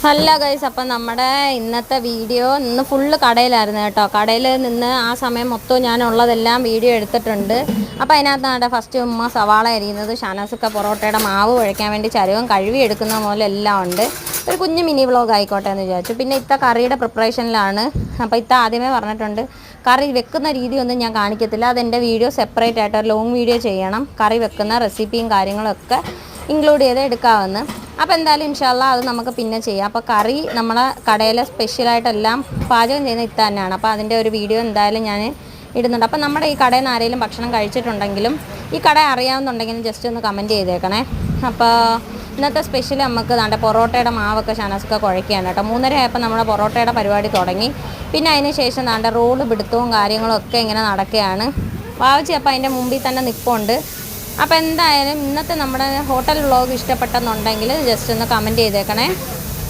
Hello guys, അപ്പം നമ്മുടെ ഇന്നത്തെ വീഡിയോ ഇന്ന് ഫുള്ള് കടയിലായിരുന്നു കേട്ടോ. കടയിൽ നിന്ന് ആ സമയം മൊത്തം ഞാനുള്ളതെല്ലാം വീഡിയോ എടുത്തിട്ടുണ്ട്. അപ്പോൾ അതിനകത്താണ് ഫസ്റ്റ് ഉമ്മ സവാള അരിയുന്നത്, ഷാനാസുക്ക പൊറോട്ടയുടെ മാവ് കുഴയ്ക്കാൻ വേണ്ടി ചരുവം കഴുകി എടുക്കുന്ന പോലെ എല്ലാം ഉണ്ട്. ഒരു കുഞ്ഞ് മിനി വ്ളോഗ് ആയിക്കോട്ടെ എന്ന് വിചാരിച്ചു. പിന്നെ ഇത്ത കറിയുടെ പ്രിപ്പറേഷനിലാണ്. അപ്പോൾ ഇത്ത ആദ്യമേ പറഞ്ഞിട്ടുണ്ട് കറി വെക്കുന്ന രീതിയൊന്നും ഞാൻ കാണിക്കത്തില്ല, അതെൻ്റെ വീഡിയോ സെപ്പറേറ്റ് ആയിട്ട് ഒരു ലോങ് വീഡിയോ ചെയ്യണം. കറി വെക്കുന്ന റെസിപ്പിയും കാര്യങ്ങളൊക്കെ ഇൻക്ലൂഡ് ചെയ്ത് എടുക്കാമെന്ന്. അപ്പോൾ എന്തായാലും ഇൻഷാല്ലാ അത് നമുക്ക് പിന്നെ ചെയ്യാം. അപ്പോൾ കറി നമ്മളെ കടയിലെ സ്പെഷ്യലായിട്ടെല്ലാം പാചകം ചെയ്യുന്ന ഇത്ത തന്നെയാണ്. അപ്പോൾ അതിൻ്റെ ഒരു വീഡിയോ എന്തായാലും ഞാൻ ഇടുന്നുണ്ട്. അപ്പോൾ നമ്മുടെ ഈ കടയിൽ നിന്ന് ആരെങ്കിലും ഭക്ഷണം കഴിച്ചിട്ടുണ്ടെങ്കിലും ഈ കട അറിയാവുന്നുണ്ടെങ്കിലും ജസ്റ്റ് ഒന്ന് കമൻറ്റ് ചെയ്തേക്കണേ. അപ്പോൾ ഇന്നത്തെ സ്പെഷ്യൽ നമുക്ക് ദാണ്ടെ പൊറോട്ടയുടെ മാവൊക്കെ ഷാനാസൊക്കെ കുഴയ്ക്കുകയാണ് കേട്ടോ. 3:30 ആയപ്പോൾ നമ്മുടെ പൊറോട്ടയുടെ പരിപാടി തുടങ്ങി. പിന്നെ അതിന് ശേഷം ദാണ്ടെ റോള് പിടുത്തവും കാര്യങ്ങളും ഒക്കെ ഇങ്ങനെ നടക്കുകയാണ്. വാവച്ചി അപ്പോൾ അതിൻ്റെ മുമ്പിൽ തന്നെ നിൽപ്പുണ്ട്. അപ്പോൾ എന്തായാലും ഇന്നത്തെ നമ്മുടെ ഹോട്ടൽ വ്ളോഗ് ഇഷ്ടപ്പെട്ടെന്നുണ്ടെങ്കിൽ ജസ്റ്റ് ഒന്ന് കമൻറ്റ് ചെയ്തേക്കണേ.